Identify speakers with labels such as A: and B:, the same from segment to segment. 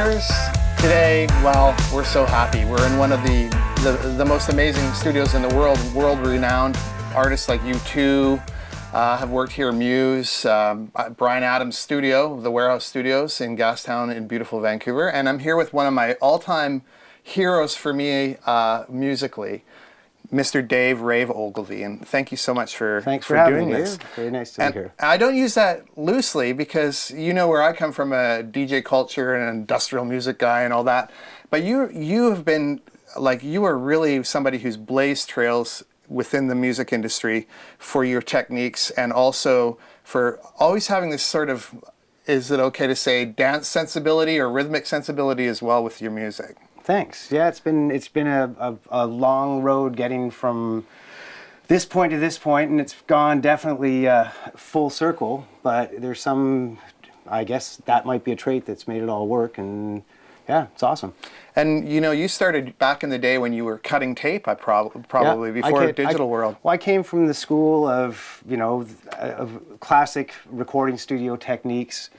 A: listeners. Today, well, we're so happy. We're in one of the most amazing studios in the world, world-renowned artists like U2 have worked here, Muse, Bryan Adams' studio, the Warehouse Studios in Gastown in beautiful Vancouver. And I'm here with one of my all-time heroes for me musically, Mr. Dave "Rave" Ogilvie, and thank you so much for doing this.
B: Very nice to be here.
A: I don't use that loosely because you know where I come from, a DJ culture and an industrial music guy and all that. But you have been, like, you are really somebody who's blazed trails within the music industry for your techniques and also for always having this sort of, is it okay to say, dance sensibility or rhythmic sensibility as well with your music?
B: Thanks. Yeah, it's been a long road getting from this point to this point, and it's gone definitely full circle. But there's some, I guess that might be a trait that's made it all work, and yeah, it's awesome.
A: And you know, you started back in the day when you were cutting tape, probably before digital world.
B: Well, I came from the school of, you know, of classic recording studio techniques.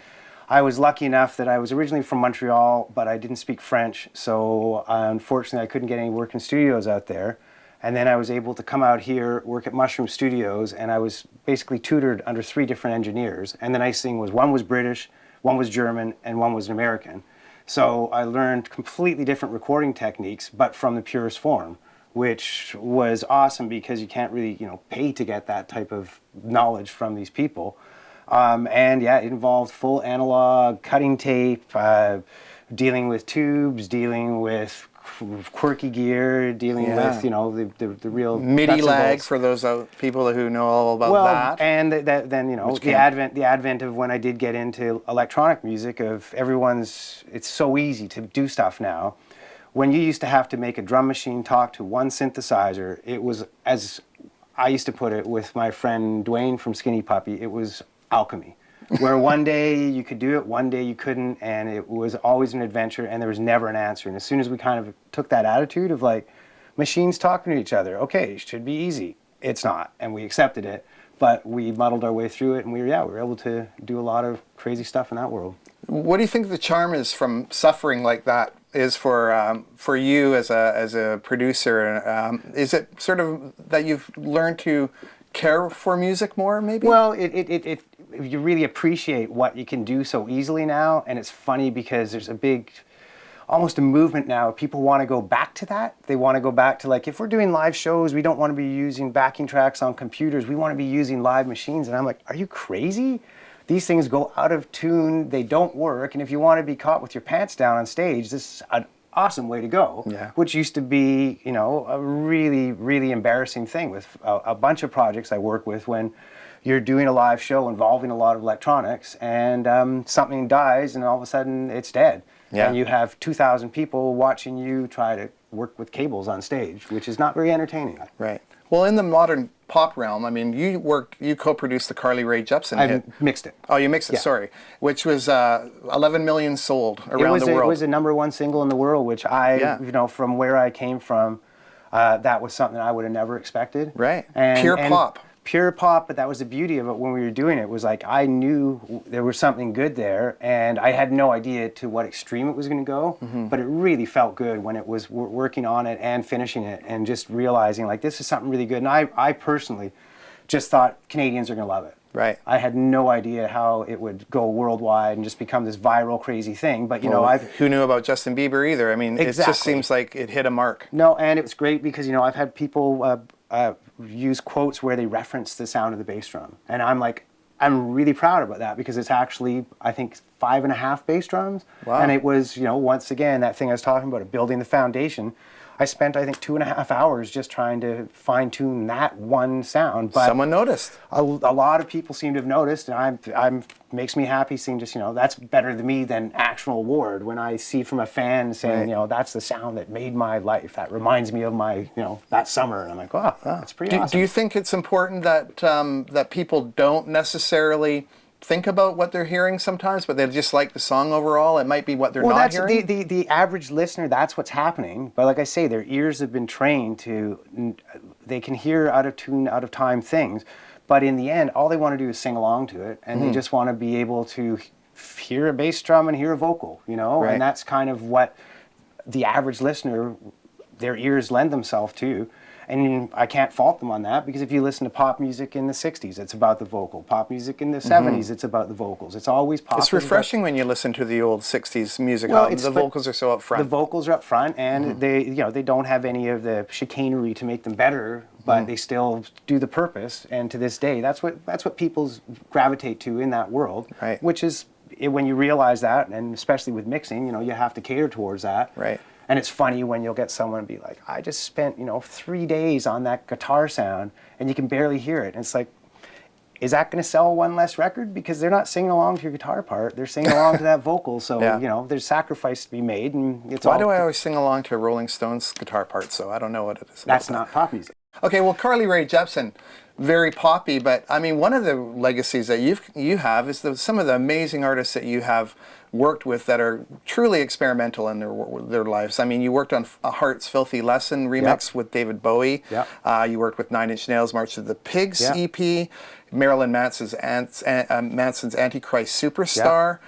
B: I was lucky enough that I was originally from Montreal, but I didn't speak French, so unfortunately I couldn't get any work in studios out there. And then I was able to come out here, work at Mushroom Studios, and I was basically tutored under 3 different engineers. And the nice thing was one was British, one was German, and one was an American. So I learned completely different recording techniques, but from the purest form, which was awesome because you can't really, you know, pay to get that type of knowledge from these people. And yeah, it involved full analog, cutting tape, dealing with tubes, dealing with quirky gear, dealing with, you know, the real
A: MIDI lag for those people who know all about that.
B: And then you know, the advent of when I did get into electronic music, of it's so easy to do stuff now. When you used to have to make a drum machine talk to one synthesizer, it was, as I used to put it with my friend Dwayne from Skinny Puppy, it was alchemy, where one day you could do it, one day you couldn't, and it was always an adventure, and there was never an answer. And as soon as we kind of took that attitude of like, machines talking to each other, okay, it should be easy. It's not, and we accepted it, but we muddled our way through it, and we were able to do a lot of crazy stuff in that world.
A: What do you think the charm is from suffering like that is for you as a producer? Is it sort of that you've learned to care for music more, maybe?
B: Well, you really appreciate what you can do so easily now, and it's funny because there's almost a movement now. People want to go back to that. They want to go back to, like, if we're doing live shows, we don't want to be using backing tracks on computers. We want to be using live machines. And I'm like, are you crazy? These things go out of tune. They don't work. And if you want to be caught with your pants down on stage, this is an awesome way to go.
A: Yeah.
B: Which used to be, you know, a really, really embarrassing thing with a bunch of projects I work with, when you're doing a live show involving a lot of electronics, and something dies and all of a sudden it's dead.
A: Yeah.
B: And you have 2,000 people watching you try to work with cables on stage, which is not very entertaining.
A: Right. Well, in the modern pop realm, I mean, you co-produced the Carly Rae Jepsen hit.
B: I mixed it.
A: Oh, you mixed it,
B: Yeah.
A: Sorry. Which was 11 million sold around the world.
B: It was a #1 single in the world, which you know, from where I came from, that was something I would have never expected.
A: Right.
B: And
A: Pure pop,
B: but that was the beauty of it when we were doing it, was like, I knew there was something good there, and I had no idea to what extreme it was going to go, but it really felt good when it was working on it and finishing it, and just realizing, like, this is something really good. And I personally just thought Canadians are going to love it.
A: Right.
B: I had no idea how it would go worldwide and just become this viral, crazy thing. But, you know,
A: who knew about Justin Bieber either? I mean,
B: Exactly.
A: It just seems like it hit a mark.
B: No, and it was great because, you know, I've had people use quotes where they reference the sound of the bass drum. And I'm really proud about that, because it's actually, I think, 5.5 bass drums.
A: Wow.
B: And it was, you know, once again, that thing I was talking about, building the foundation. I spent, I think, 2.5 hours just trying to fine-tune that one sound. But
A: someone noticed.
B: A lot of people seem to have noticed, and I'm makes me happy seeing, just, you know, that's better to me than actual award. When I see from a fan saying,
A: Right.
B: you know, that's the sound that made my life. That reminds me of my, you know, that summer. And I'm like, wow, that's pretty awesome.
A: Do you think it's important that that people don't necessarily think about what they're hearing sometimes, but they just like the song overall? It might be what they're not hearing.
B: The average listener, that's what's happening. But like I say, their ears have been trained to, they can hear out of tune, out of time things. But in the end, all they want to do is sing along to it, and they just want to be able to hear a bass drum and hear a vocal, you know,
A: Right.
B: and that's kind of what the average listener, their ears lend themselves to. And I can't fault them on that, because if you listen to pop music in the 60s, it's about the vocal. Pop music in the 70s, it's about the vocals. It's always pop.
A: It's refreshing when you listen to the old 60s music.
B: Well,
A: The vocals are so up
B: The
A: front.
B: vocals are up front, and they don't have any of the chicanery to make them better, but they still do the purpose. And to this day, that's what people gravitate to in that world.
A: Right.
B: Which is, when you realize that, and especially with mixing, you have to cater towards that.
A: Right.
B: And it's funny when you'll get someone be like, I just spent 3 days on that guitar sound, and you can barely hear it. And it's like, is that going to sell one less record? Because they're not singing along to your guitar part; they're singing along to that vocal. So
A: Yeah.
B: there's sacrifice to be made, and it's
A: Why do I always sing along to Rolling Stones guitar parts? So I don't know what it is.
B: That's not pop music.
A: Okay, well, Carly Rae Jepsen, very poppy, but I mean, one of the legacies that you have is some of the amazing artists that you have worked with that are truly experimental in their lives. I mean, you worked on a Heart's Filthy Lesson remix with David Bowie.
B: Yep.
A: You worked with Nine Inch Nails' March of the Pigs
B: Yep.
A: EP, Marilyn Manson's Manson's Antichrist Superstar.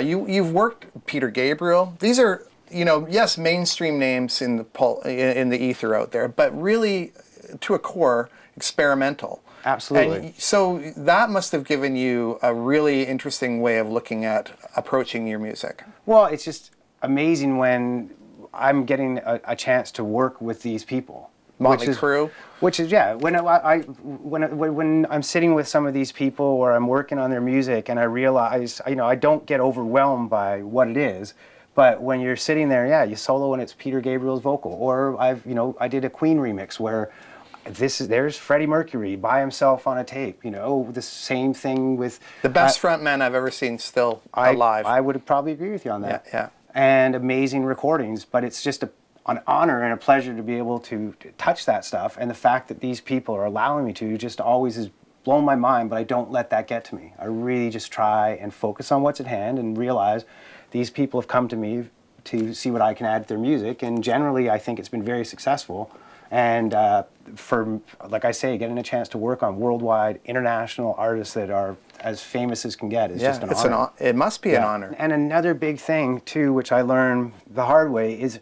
A: You've worked Peter Gabriel. These are, yes, mainstream names in the ether out there, but really, to a core, experimental.
B: Absolutely.
A: And so that must have given you a really interesting way of looking at approaching your music.
B: Well, it's just amazing when I'm getting a chance to work with these people.
A: Motley Crue.
B: Which is, when I'm sitting with some of these people or I'm working on their music, and I realize, I don't get overwhelmed by what it is. But when you're sitting there, you solo and it's Peter Gabriel's vocal. Or I did a Queen remix where there's Freddie Mercury by himself on a tape. The same thing with
A: The best front man I've ever seen still alive.
B: I would probably agree with you on that.
A: Yeah.
B: And amazing recordings, but it's just an honor and a pleasure to be able to touch that stuff. And the fact that these people are allowing me to just always has blown my mind, but I don't let that get to me. I really just try and focus on what's at hand and realize these people have come to me to see what I can add to their music. And generally, I think it's been very successful. And for, like I say, getting a chance to work on worldwide, international artists that are as famous as can get is just an honor.
A: It must be an honor.
B: And another big thing, too, which I learned the hard way, is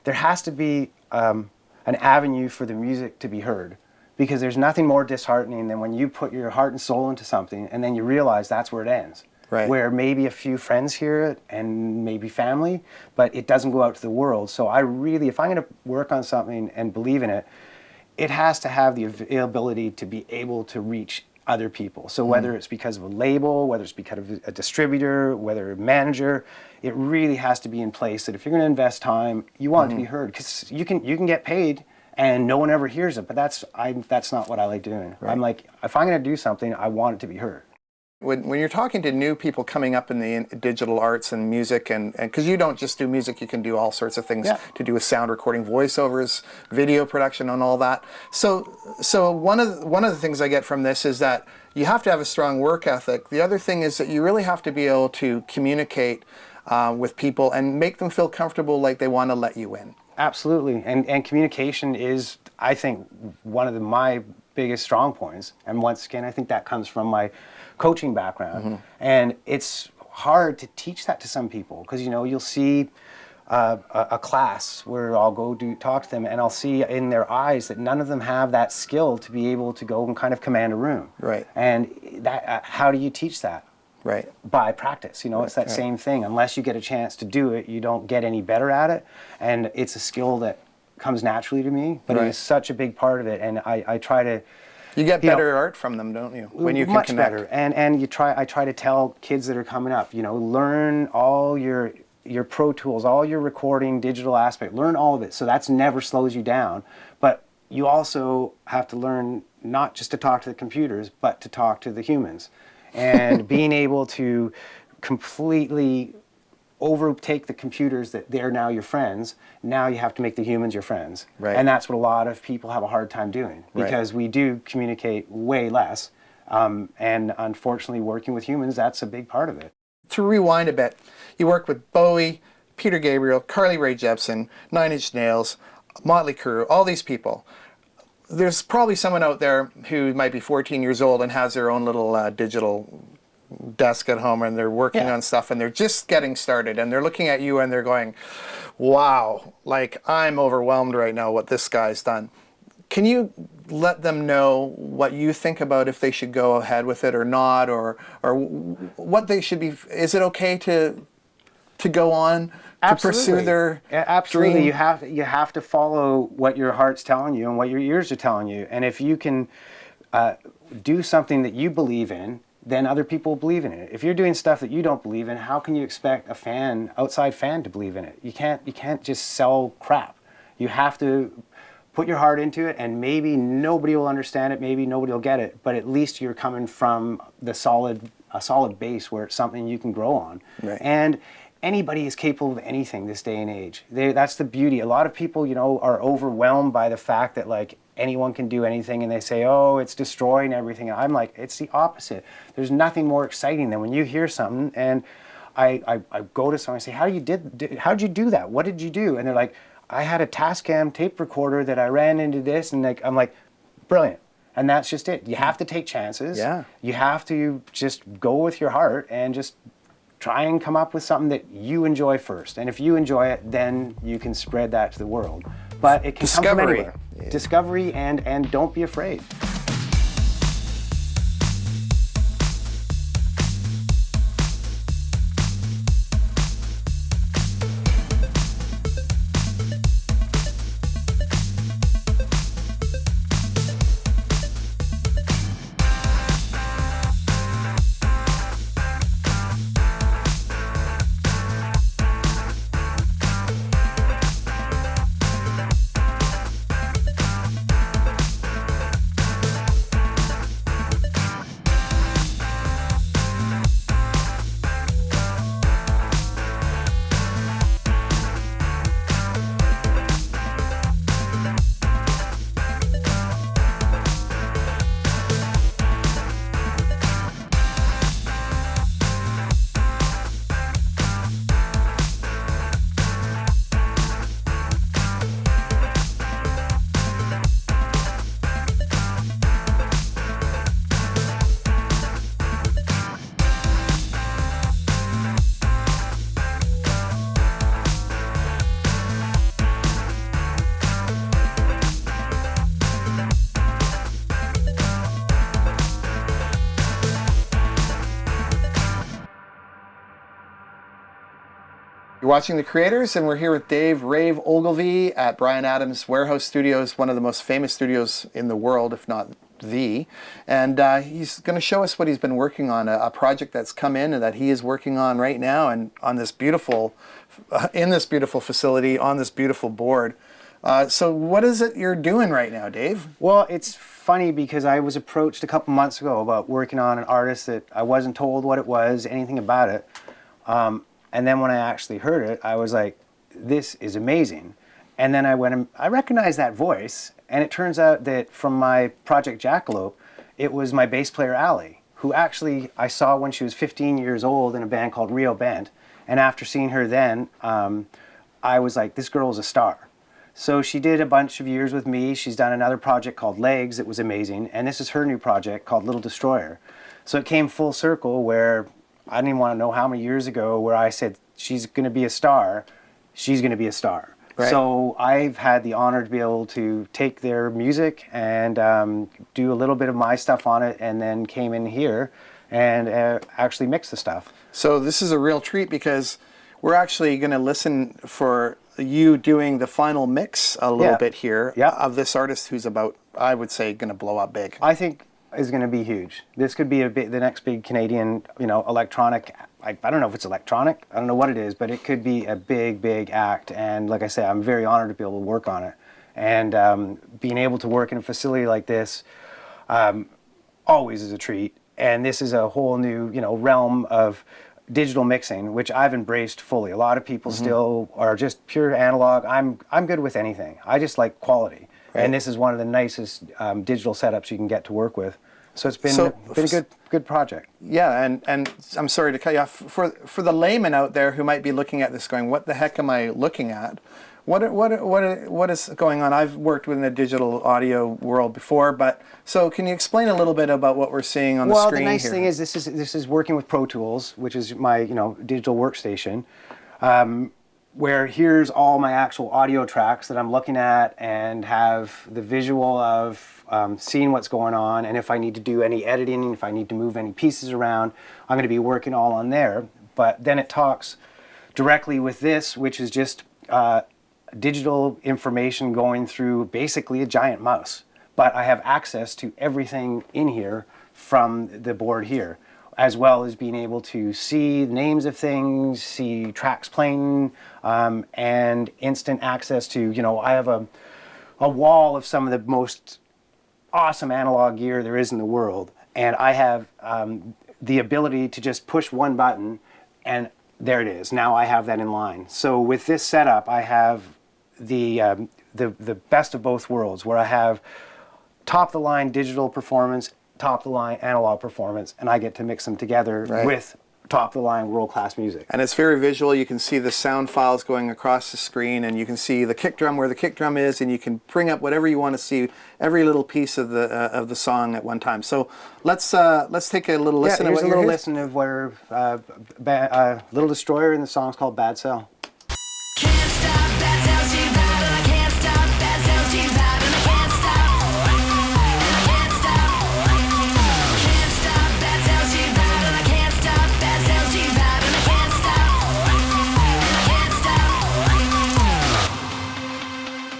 B: there has to be an avenue for the music to be heard. Because there's nothing more disheartening than when you put your heart and soul into something and then you realize that's where it ends.
A: Right.
B: Where maybe a few friends hear it and maybe family, but it doesn't go out to the world. So I really, if I'm going to work on something and believe in it, it has to have the availability to be able to reach other people. So whether it's because of a label, whether it's because of a distributor, whether a manager, it really has to be in place that if you're going to invest time, you want it to be heard. Because you can get paid and no one ever hears it, but that's not what I like doing.
A: Right.
B: I'm like, if I'm going to do something, I want it to be heard.
A: When you're talking to new people coming up in the digital arts and music, and because you don't just do music, you can do all sorts of things to do with sound recording, voiceovers, video production, and all that. So one of the things I get from this is that you have to have a strong work ethic. The other thing is that you really have to be able to communicate with people and make them feel comfortable, like they want to let you in.
B: Absolutely, and communication is, I think, one of my biggest strong points. And once again, I think that comes from my coaching background. And it's hard to teach that to some people because, you'll see a class where I'll go talk to them and I'll see in their eyes that none of them have that skill to be able to go and kind of command a room.
A: Right.
B: And that how do you teach that?
A: Right.
B: By practice. It's that same thing. Unless you get a chance to do it, you don't get any better at it. And it's a skill that comes naturally to me, but it is such a big part of it. And I try to...
A: You get better art from them, don't you? When you can
B: much
A: connect.
B: better. And I try to tell kids that are coming up, learn all your Pro Tools, all your recording, digital aspect, learn all of it. So that's never slows you down. But you also have to learn not just to talk to the computers, but to talk to the humans. And being able to completely overtake the computers that they're now your friends, now you have to make the humans your friends.
A: Right.
B: And that's what a lot of people have a hard time doing because we do communicate way less. And unfortunately, working with humans, that's a big part of it.
A: To rewind a bit, you work with Bowie, Peter Gabriel, Carly Rae Jepsen, Nine Inch Nails, Motley Crue, all these people. There's probably someone out there who might be 14 years old and has their own little digital desk at home and they're working on stuff and they're just getting started and they're looking at you and they're going, wow, like I'm overwhelmed right now what this guy's done. Can you let them know what you think about if they should go ahead with it or not, or what they should be? Is it okay to go on to pursue their
B: absolutely
A: dream?
B: you have to follow what your heart's telling you and what your ears are telling you, and if you can do something that you believe in, then other people believe in it. If you're doing stuff that you don't believe in, how can you expect a outside fan to believe in it? You can't just sell crap. You have to put your heart into it, and maybe nobody will understand it, maybe nobody will get it, but at least you're coming from a solid base where it's something you can grow on.
A: Right.
B: And anybody is capable of anything this day and age. That's the beauty. A lot of people, are overwhelmed by the fact that like anyone can do anything, and they say, oh, it's destroying everything. And I'm like, it's the opposite. There's nothing more exciting than when you hear something, and I go to someone and say, how'd you do that? What did you do? And they're like, I had a Tascam tape recorder that I ran into this, and I'm like, brilliant. And that's just it. You have to take chances.
A: Yeah.
B: You have to just go with your heart and just try and come up with something that you enjoy first. And if you enjoy it, then you can spread that to the world. But it can come from anywhere.
A: Yeah.
B: Discovery, and don't be afraid.
A: You're watching The Creators, and we're here with Dave "Rave" Ogilvie at Bryan Adams Warehouse Studios, one of the most famous studios in the world, if not the. And he's going to show us what he's been working on, a project that's come in and that he is working on right now, and on this beautiful, in this beautiful facility, on this beautiful board. So what is it you're doing right now, Dave?
B: Well, it's funny because I was approached a couple months ago about working on an artist that I wasn't told what it was, anything about it. And then when I actually heard it, I was like, this is amazing. And then I went and I recognized that voice, and it turns out that from my project Jackalope, it was my bass player Allie, who actually I saw when she was 15 years old in a band called Rio Band. And after seeing her then, I was like, this girl is a star. So she did a bunch of years with me. She's done another project called Legs that was amazing, and this is her new project called Little Destroyer. So it came full circle where I didn't even want to know how many years ago where I said, she's going to be a star, she's going to be a star.
A: Right.
B: So I've had the honor to be able to take their music and do a little bit of my stuff on it, and then came in here and actually mix the stuff.
A: So this is a real treat because we're actually going to listen for you doing the final mix a little bit here of this artist who's about, I would say, going to blow up big.
B: I think is going to be huge. This could be the next big Canadian, electronic. I don't know if it's electronic. I don't know what it is, but it could be a big, big act. And like I say, I'm very honored to be able to work on it. And being able to work in a facility like this always is a treat. And this is a whole new, realm of digital mixing, which I've embraced fully. A lot of people still are just pure analog. I'm good with anything. I just like quality. Right. And this is one of the nicest digital setups you can get to work with. So it's been a good project.
A: Yeah, and I'm sorry to cut you off. For the layman out there who might be looking at this going, what the heck am I looking at? What is going on? I've worked within the digital audio world before, but so can you explain a little bit about what we're seeing on the screen here?
B: Well, the nice thing is this is working with Pro Tools, which is my digital workstation, where here's all my actual audio tracks that I'm looking at and have the visual of seeing what's going on, and if I need to do any editing, if I need to move any pieces around, I'm going to be working all on there. But then it talks directly with this, which is just digital information going through basically a giant mouse. But I have access to everything in here from the board here, as well as being able to see names of things, see tracks playing, and instant access to, I have a wall of some of the most awesome analog gear there is in the world. And I have the ability to just push one button and there it is. Now I have that in line. So with this setup, I have the best of both worlds, where I have top-of-the-line digital performance, top-of-the-line analog performance, and I get to mix them together with top-of-the-line world-class music.
A: And it's very visual. You can see the sound files going across the screen, and you can see the kick drum where the kick drum is, and you can bring up whatever you want to see, every little piece of the song at one time. So let's take a little listen.
B: Here's a little listen of where Little Destroyer, and the song's called Bad Cell.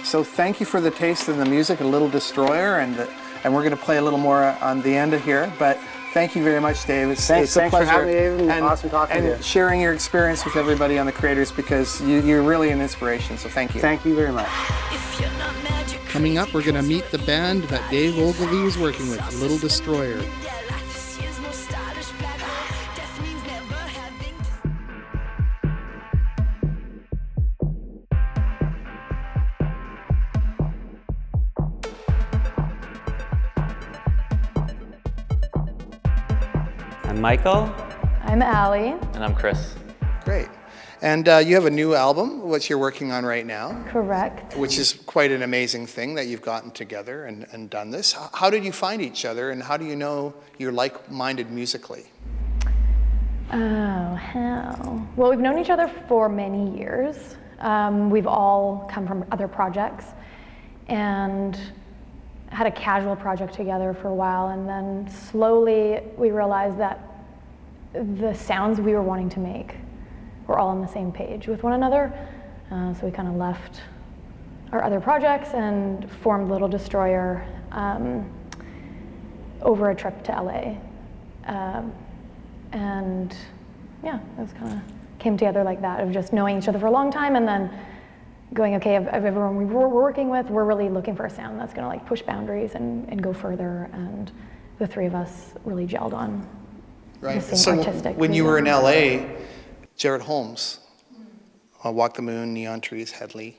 A: So thank you for the taste of the music, a Little Destroyer, and we're going to play a little more on the end of here. But thank you very much, Dave. It's a pleasure.
B: For having me, Dave, and awesome talking to you.
A: And sharing your experience with everybody on the Creators, because you're really an inspiration. So thank you.
B: Thank you very much.
C: Coming up, we're going to meet the band that Dave Ogilvie is working with, Little Destroyer.
D: I'm Michael.
E: I'm Allie.
D: And I'm Chris.
A: Great. And you have a new album, which you're working on right now.
E: Correct.
A: Which is quite an amazing thing that you've gotten together and done this. How did you find each other, and how do you know you're like-minded musically?
E: Oh, how? Well, we've known each other for many years. We've all come from other projects and had a casual project together for a while, and then slowly we realized that the sounds we were wanting to make were all on the same page with one another. So we kind of left our other projects and formed Little Destroyer over a trip to LA. And yeah, it was kind of came together like that, of just knowing each other for a long time and then going, okay, of everyone we were working with, we're really looking for a sound that's gonna like push boundaries and go further, and the three of us really gelled on the same artistic
A: when you were in
E: vision.
A: LA, Jared Holmes, Walk the Moon, Neon Trees, Headley,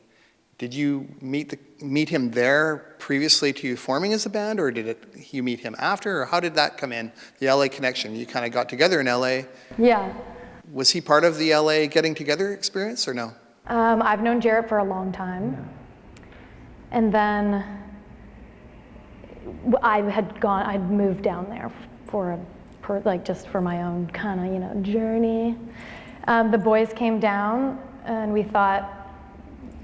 A: did you meet him there previously to you forming as a band, or did you meet him after, or how did that come in, the LA connection? You kind of got together in LA.
E: Yeah.
A: Was he part of the LA getting together experience, or no?
E: I've known Jarrett for a long time, and then I'd moved down there just for my own kind of, journey. The boys came down, and we thought,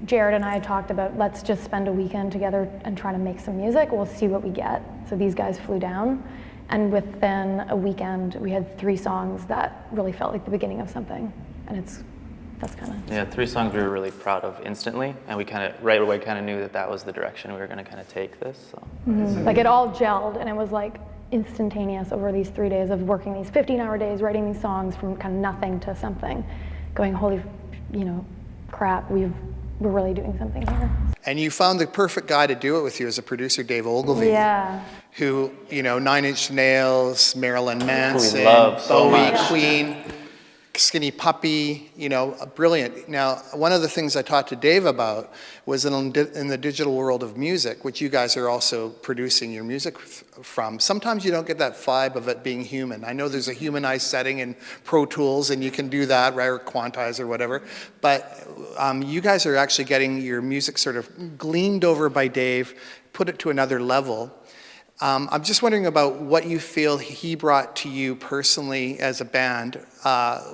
E: Jarrett and I had talked about, let's just spend a weekend together and try to make some music. We'll see what we get. So these guys flew down, and within a weekend, we had 3 songs that really felt like the beginning of something, and that's kind of...
D: Yeah, 3 songs we were really proud of instantly, and we kind of, right away, kind of knew that was the direction we were going to kind of take this. So.
E: Mm-hmm. Like, it all gelled, and it was like instantaneous over these 3 days of working these 15-hour days, writing these songs from kind of nothing to something, going, holy, crap, we're really doing something here.
A: And you found the perfect guy to do it with you as a producer, Dave Ogilvie.
E: Yeah.
A: Who, 9 Inch Nails, Marilyn Manson,
D: we love so
A: Bowie,
D: much.
A: Queen. Skinny Puppy, brilliant. Now, one of the things I talked to Dave about was in the digital world of music, which you guys are also producing your music from. Sometimes you don't get that vibe of it being human. I know there's a humanized setting in Pro Tools, and you can do that, right, or quantize or whatever. But you guys are actually getting your music sort of gleaned over by Dave, put it to another level. I'm just wondering about what you feel he brought to you personally as a band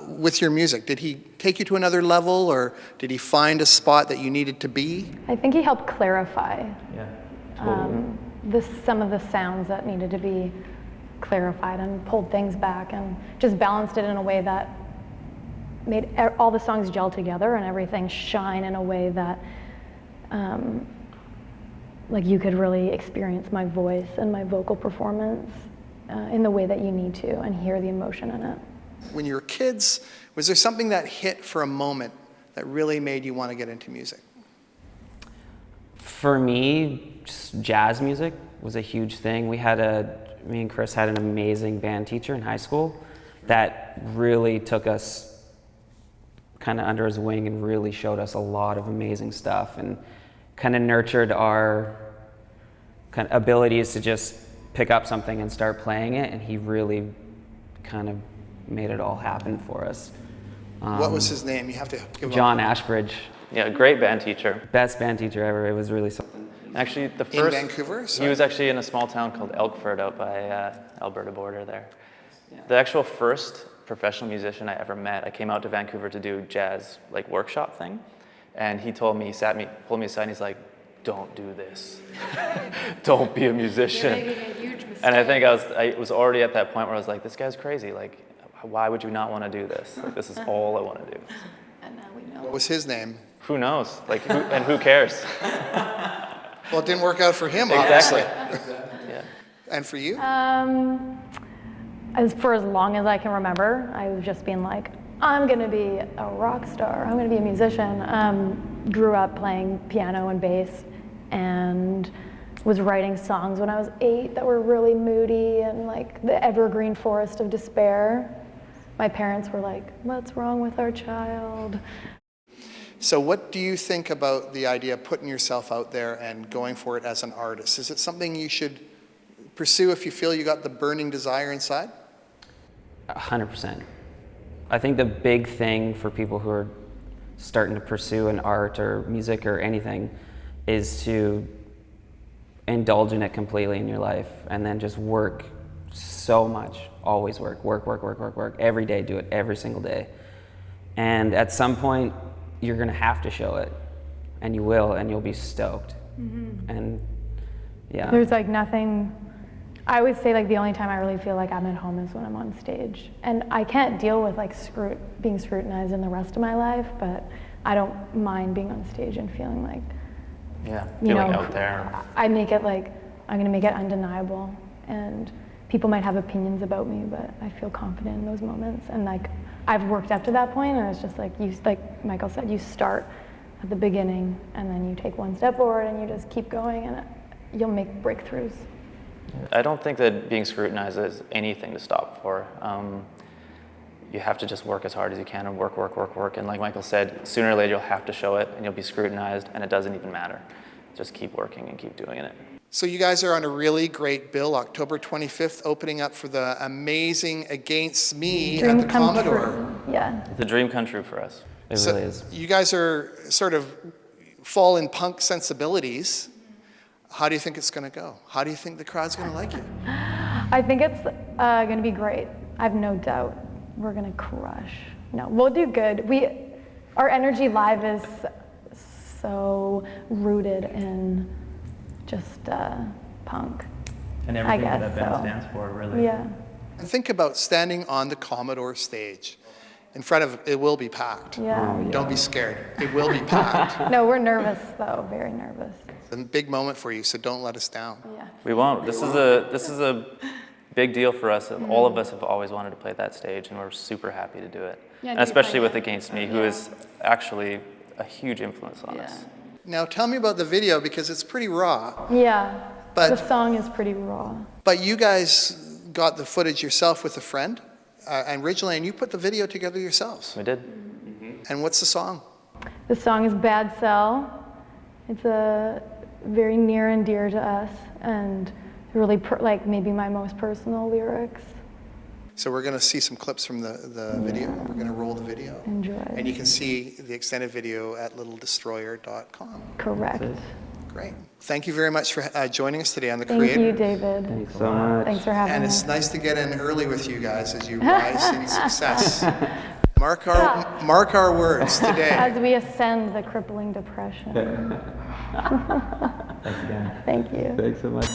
A: with your music. Did he take you to another level, or did he find a spot that you needed to be?
E: I think he helped clarify
D: Yeah, totally.
E: some of the sounds that needed to be clarified, and pulled things back and just balanced it in a way that made all the songs gel together and everything shine in a way that like you could really experience my voice and my vocal performance in the way that you need to and hear the emotion in it.
A: When you were kids, was there something that hit for a moment that really made you want to get into music?
F: For me, just jazz music was a huge thing. Me and Chris had an amazing band teacher in high school that really took us kind of under his wing and really showed us a lot of amazing stuff, and kind of nurtured our kind of abilities to just pick up something and start playing it, and he really kind of made it all happen for us.
A: What was his name? You have to give
F: John Ashbridge.
D: Yeah, great band teacher.
F: Best band teacher ever. It was really something.
D: Actually, the
A: In
D: first...
A: Vancouver?
D: He
A: Sorry.
D: was actually in a small town called Elkford out by Alberta border there. The actual first professional musician I ever met, I came out to Vancouver to do jazz workshop thing, and he told me, pulled me aside, and he's like, "Don't do this. Don't be a musician."
G: You're making a huge mistake.
D: And I think I was already at that point where I was like, this guy's crazy. Why would you not want to do this? This is all I want to do.
G: And now we know.
A: What was his name?
D: Who knows? Who cares?
A: Well, it didn't work out for him,
D: Exactly.
A: obviously.
D: Yeah.
A: And for you?
E: For as long as I can remember, I was just being like, I'm gonna be a rock star, I'm gonna be a musician. Grew up playing piano and bass, and was writing songs when I was 8 that were really moody and like the evergreen forest of despair. My parents were like, what's wrong with our child?
A: So what do you think about the idea of putting yourself out there and going for it as an artist? Is it something you should pursue if you feel you got the burning desire inside?
F: 100%. I think the big thing for people who are starting to pursue an art or music or anything is to indulge in it completely in your life, and then just work so much. Always work, every day. Do it every single day. And at some point, you're gonna have to show it, and you will, and you'll be stoked. Mm-hmm. And yeah.
E: There's nothing, I always say the only time I really feel like I'm at home is when I'm on stage. And I can't deal with being scrutinized in the rest of my life, but I don't mind being on stage and feeling like,
D: Yeah, feeling out there.
E: I make it I'm gonna make it undeniable. And people might have opinions about me, but I feel confident in those moments. And I've worked up to that point, and it's just like Michael said, you start at the beginning, and then you take one step forward, and you just keep going, and you'll make breakthroughs.
D: I don't think that being scrutinized is anything to stop for. You have to just work as hard as you can and work. And like Michael said, sooner or later you'll have to show it, and you'll be scrutinized, and it doesn't even matter. Just keep working and keep doing it.
A: So you guys are on a really great bill, October 25th, opening up for the amazing Against Me
E: Dream
A: at the
E: come
A: Commodore.
E: true. Yeah.
D: It's a dream come true for us.
F: It
A: So
F: really is.
A: you guys are sort of fall in punk sensibilities. How do you think it's going to go? How do you think the crowd's going to like you?
E: I think it's going to be great. I have no doubt we're going to crush. No, we'll do good. Our energy live is so rooted in just punk.
H: And
E: I
H: everything
E: guess
H: that band
E: so.
H: stands for, really.
E: Yeah.
A: And think about standing on the Commodore stage. In front of it will be packed.
E: Yeah.
A: Don't be scared. It will be packed.
E: No, we're nervous though, very nervous.
A: It's a big moment for you, so don't let us down.
E: Yeah.
D: We won't. This is a big deal for us. All of us have always wanted to play that stage, and we're super happy to do it.
G: Yeah,
D: and
G: do you
D: especially
G: find
D: with
G: it-
D: Against Me, who is actually a huge influence on us.
A: Now tell me about the video, because it's pretty raw.
E: Yeah.
A: But-
E: the song is pretty raw.
A: But you guys got the footage yourself with a friend, and Ridgeline, you put the video together yourselves.
D: We did.
A: And what's the song?
E: The song is Bad Cell. It's a very near and dear to us, and really like maybe my most personal lyrics.
A: So we're going to see some clips from the video. We're going to roll the video.
E: Enjoy.
A: And you can see the extended video at littledestroyer.com.
E: Correct.
A: Great. Thank you very much for joining us today on The
E: Thank
A: Creator.
E: you, David.
F: Thanks so much.
E: Thanks for having
A: And
E: me.
A: it's nice to get in early with you guys as you rise in success. Mark our words today.
E: As we ascend the crippling depression.
F: Thanks again.
E: Thank you.
F: Thanks so much.